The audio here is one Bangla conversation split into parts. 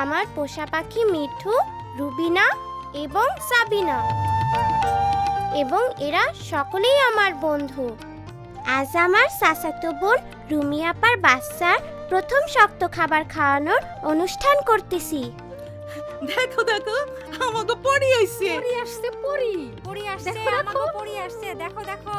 আমার পোষা পাখি মিঠু, রুবিনা এবং সাবিনা, এবং এরা সকলেই আমার বন্ধু। আজ আমার চাচাতো বোন রুমি আপার বাচ্চার প্রথম শক্ত খাবার খাওয়ানোর অনুষ্ঠান করতেছি। দেখো দেখো আমাকে পড়ি আইছে। পড়ি আসছে, পড়ি পড়ি আসছে, দেখো, দেখো। আমাকে পড়ি আসছে, দেখো দেখো।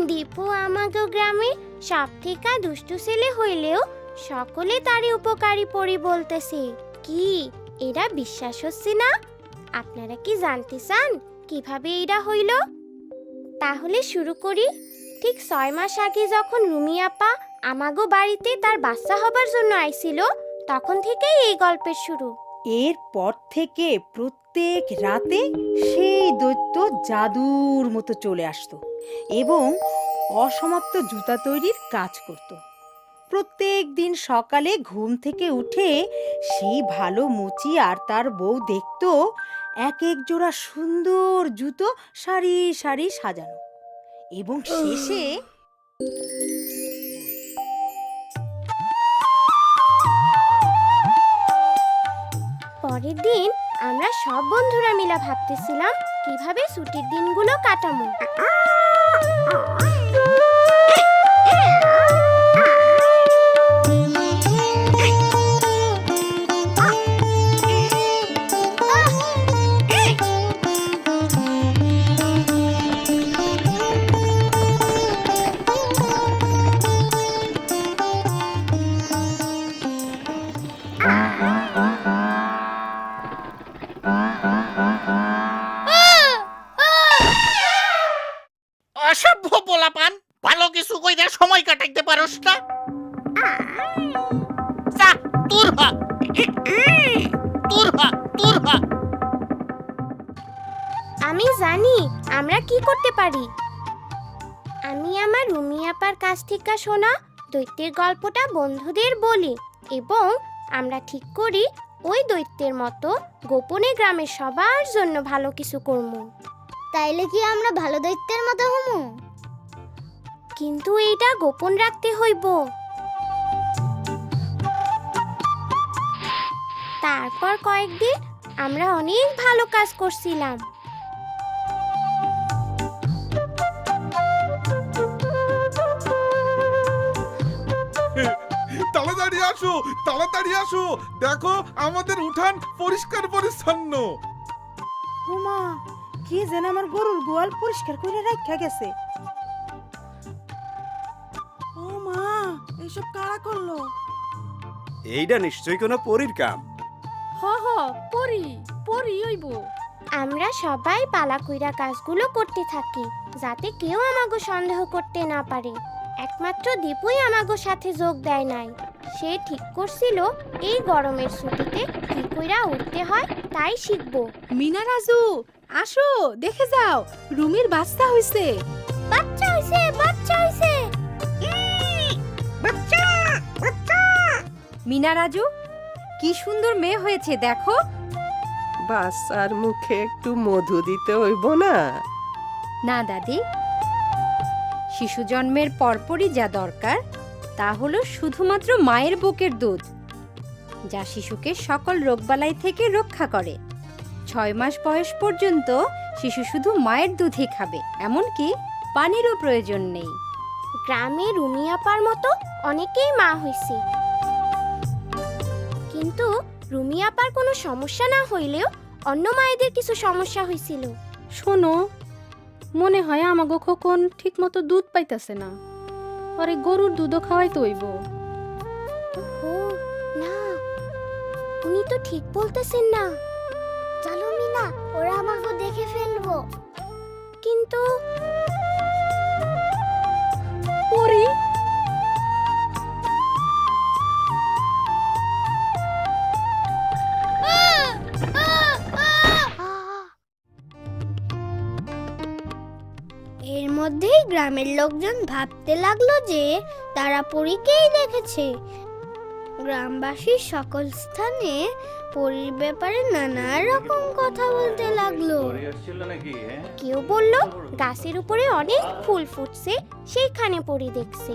দীপু আমাগো গ্রামে সব থেকে দুষ্টু ছেলে হইলেও সকলে তারই উপকারী পরি বলতেছে। কি এরা বিশ্বাস হচ্ছে না? আপনারা কি জানতে চান কিভাবে এরা হইল? তাহলে শুরু করি। ঠিক 6 মাস আগে যখন রুমি আপা আমাগো বাড়িতে তার বাচ্চা হবার জন্য আইছিল, তখন থেকেই এই গল্পের শুরু। এরপর থেকে প্রত্যেক রাতে সেই দৈত্য জাদুর মতো চলে আসতো এবং অসমাপ্ত জুতা তৈরির কাজ করত। প্রত্যেক দিন সকালে ঘুম থেকে উঠে সেই ভালো মুচি আর তার বউ দেখতো এক এক জোড়া সুন্দর জুতো সারি সারি সাজানো, এবং শেষে পরের দিন আমরা সব বন্ধুরা মিলে ভাবতেছিলাম কিভাবে ছুটির দিনগুলো কাটাবো। অসভ্য পোলাপান, ভালো কিছু কইরা সময় কাটাইতে পারোস না। যা, দূর হ, দূর হ, দূর হ। আমি জানি আমরা কি করতে পারি। আমি আমার রুমি আপার কাছ থেকে শোনা দৈত্যের গল্পটা বন্ধুদের বলি, এবং আমরা ঠিক করি ওই দৈত্যের মতো গোপনে গ্রামের সবার জন্য ভালো কিছু করব। তাইলে কি আমরা ভালো দৈত্যের মতো হমু? কিন্তু এইটা গোপন রাখতে হইব। তারপর কয়েকদিন আমরা অনেক ভালো কাজ করছিলাম। তাড়াতাড়ি আসো, তাড়াতাড়ি আসো, দেখো আমাদের উঠান পরিষ্কার পরিচ্ছন্ন। ওমা, কি যেন আমার গরুর গোয়াল পরিষ্কার করে রাখা গেছে। ও মা, এসব কারা করলো? এইটা নিশ্চয়ই কোনো পরীর কাম। হ হ, পড়ি পড়ি হইব। আমরা সবাই পালা কইরা কাজগুলো করতে থাকি যাতে কেউ আমাগো সন্দেহ করতে না পারে। একমাত্র দীপুই আমাগো সাথে যোগ দেয় নাই। সে ঠিক করছিল এই গরমের ছুটিতে কি কইরা উঠতে হয় তাই শিখবো। মিনা রাজু, আসো দেখে যাও, রুমির বাচ্চা হইছে। বাচ্চা হইছে, বাচ্চা হইছে। মিনা রাজু, কি সুন্দর মেয়ে হয়েছে দেখো। বাচ্চার মুখে একটু মধু দিতে হইব না? না দাদি, শিশু জন্মের পরপরই যা দরকার তা হলো শুধুমাত্র মায়ের বুকের দুধ, যা শিশুকে সকল রোগবালাই থেকে রক্ষা করে। 6 মাস বয়স পর্যন্ত শিশু শুধু মায়ের দুধই খাবে, এমনকি পানিরও প্রয়োজন নেই। গ্রামে রুমি আপার মতো অনেকেই মা হইছে, কিন্তু রুমি আপার কোনো সমস্যা না হইলেও অন্য মায়েদের কিছু সমস্যা হয়েছিল। শোনো, মনে হয় আমাগো খোকন ঠিক মতো দুধ পাইতাছে না, পরে গরুর দুধও খাওয়াইতে হইব। ও না, উনি তো ঠিক বলতেছেন না। চলো মিনা, ওরা আমাকে দেখে ফেলবো। কিন্তু পড়ি এর মধ্যেই গ্রামের লোকজন ভাবতে লাগলো যে তারা পরীকেই দেখেছে। গ্রামবাসীর সকল স্থানে পরীর ব্যাপারে নানা রকম কথা বলতে লাগলো। কেউ বলল গাছের উপরে অনেক ফুল ফুটছে, সেইখানে পরি দেখছে।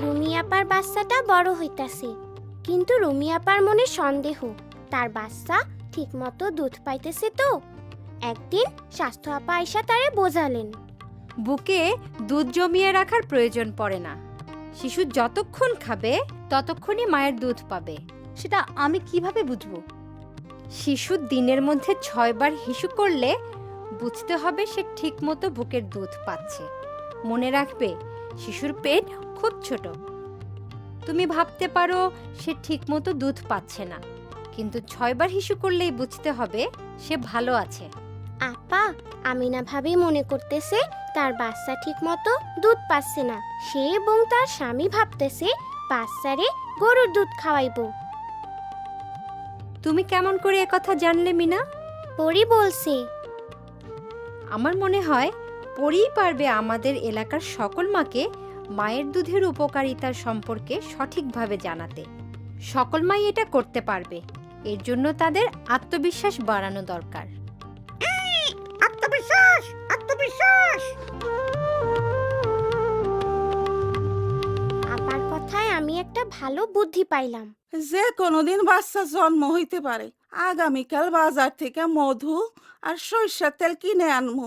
রুমি আপার বাচ্চাটা বড় হইতাছে, কিন্তু রুমি আপার মনে সন্দেহ তার বাচ্চা ঠিকমতো দুধ পাইতেছে তো। একদিন স্বাস্থ্য আপা আইসা তারে বোঝালেন, বুকে দুধ জমিয়ে রাখার প্রয়োজন পড়ে না। শিশু যতক্ষণ খাবে ততক্ষণই মায়ের দুধ পাবে। সেটা আমি কিভাবে বুঝবো? শিশু দিনের মধ্যে 6 বার হিসু করলে বুঝতে হবে সে ঠিকমতো বুকের দুধ পাচ্ছে। মনে রাখবে, শিশুর পেট খুব ছোট। তুমি ভাবতে পারো সে ঠিকমতো দুধ পাচ্ছে না, কিন্তু 6 বার হিসু করলেই বুঝতে হবে সে ভালো আছে। আপা, আমিনা ভাবি মনে করতেছে তার বাচ্চা ঠিকমতো দুধ পাচ্ছে না। সে এবং তার স্বামী ভাবতেছে বাচ্চারে গরুর দুধ খাওয়াইবো। তুমি কেমন করে একথা জানলে মিনা? পরি বলছে। আমার মনে হয় পরেই পারবে আমাদের এলাকার সকল মাকে মায়ের দুধের উপকারিতার সম্পর্কে সঠিকভাবে জানাতে। সকল মাই এটা করতে পারবে, এর জন্য তাদের আত্মবিশ্বাস বাড়ানো দরকার। আত্মবিশ্বাস, আত্মবিশ্বাস। আপার কথায় আমি একটা ভালো বুদ্ধি পাইলাম। যে কোনোদিন বাচ্চা জন্ম হইতে পারে। আগামীকাল বাজার থেকে মধু আর সরিষার তেল কিনে আনমু।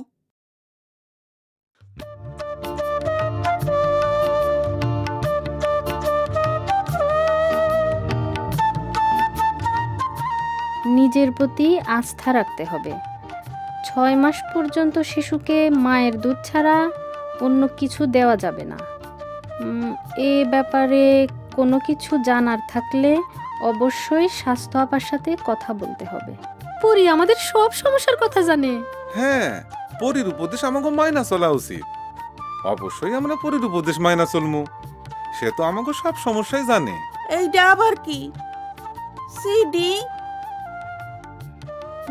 নিজের প্রতি আস্থা রাখতে হবে। 6 মাস পর্যন্ত শিশুকে মায়ের দুধ ছাড়া অন্য কিছু দেওয়া যাবে না। এ ব্যাপারে কোনো কিছু জানার থাকলে অবশ্যই স্বাস্থ্য আপার সাথে কথা বলতে হবে। পরি আমাদের সব সমস্যার কথা জানে। হ্যাঁ, পরীর উপদেশ আমাকে মাইনা চলা উচিত। অবশ্যই আমরা পরীর উপদেশ মাইনা চলমু। সে তো আমাকে সব সমস্যাই জানে। এইটা আবার কি? সিডি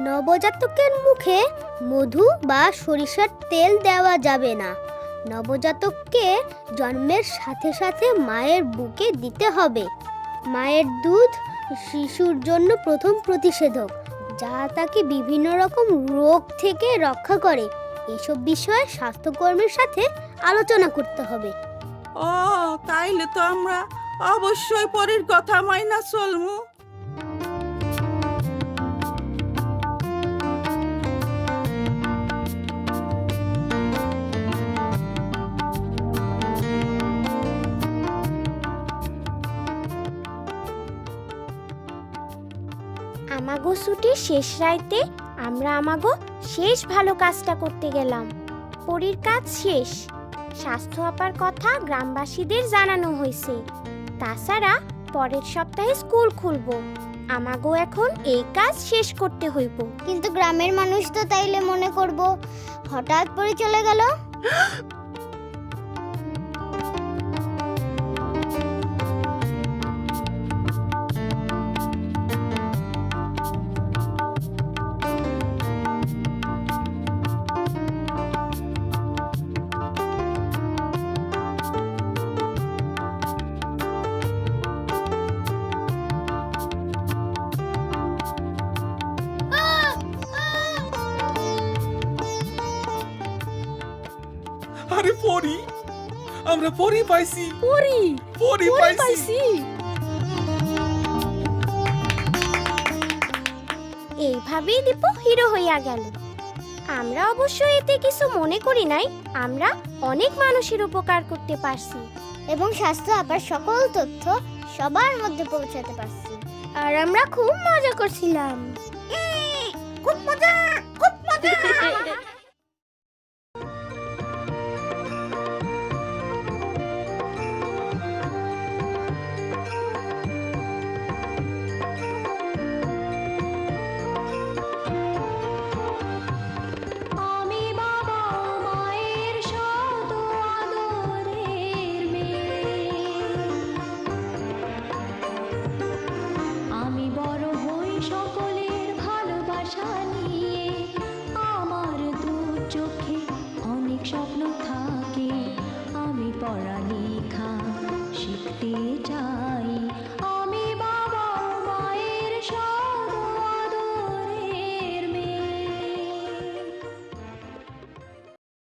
নবজাতকের মুখে মধু বা সরিষার তেল দেওয়া যাবে না। নবজাতককে জন্মের সাথে সাথে মায়ের বুকে দিতে হবে। মায়ের দুধ শিশুর জন্য প্রথম প্রতিষেধক, যা তাকে বিভিন্ন রকম রোগ থেকে রক্ষা করে। এসব বিষয়ে স্বাস্থ্যকর্মীর সাথে আলোচনা করতে হবে। ও, তাইলে তো আমরা অবশ্যই পরের কথা মাইনা চলমু। আমাগো ছুটির শেষ রাইতে আমরা আমাগো শেষ ভালো কাজটা করতে গেলাম। পরীর কাজ শেষ। স্বাস্থ্য আপার কথা গ্রামবাসীদের জানানো হয়েছে। তাছাড়া পরের সপ্তাহে স্কুল খুলবো। আমাগো এখন এই কাজ শেষ করতে হইব। কিন্তু গ্রামের মানুষ তো তাইলে মনে করব হঠাৎ পরে চলে গেল। আরে পরী, আমরা পরী পাইছি। পরী পাইছি। এইভাবেই দীপু হিরো হইয়া গেল। আমরা অবশ্য এতে কিছু মনে করি নাই। আমরা অনেক মানুষের উপকার করতে পারছি এবং স্বাস্থ্য আপার সকল তথ্য সবার মধ্যে পৌঁছাতে পারছি। আর আমরা খুব মজা করছিলাম। খুব মজা, খুব মজা। আমি বাবা মায়ের শত আদর চোখে অনেক স্বপ্ন থাকে, আমি পড়ালেখা শিখতে চাই।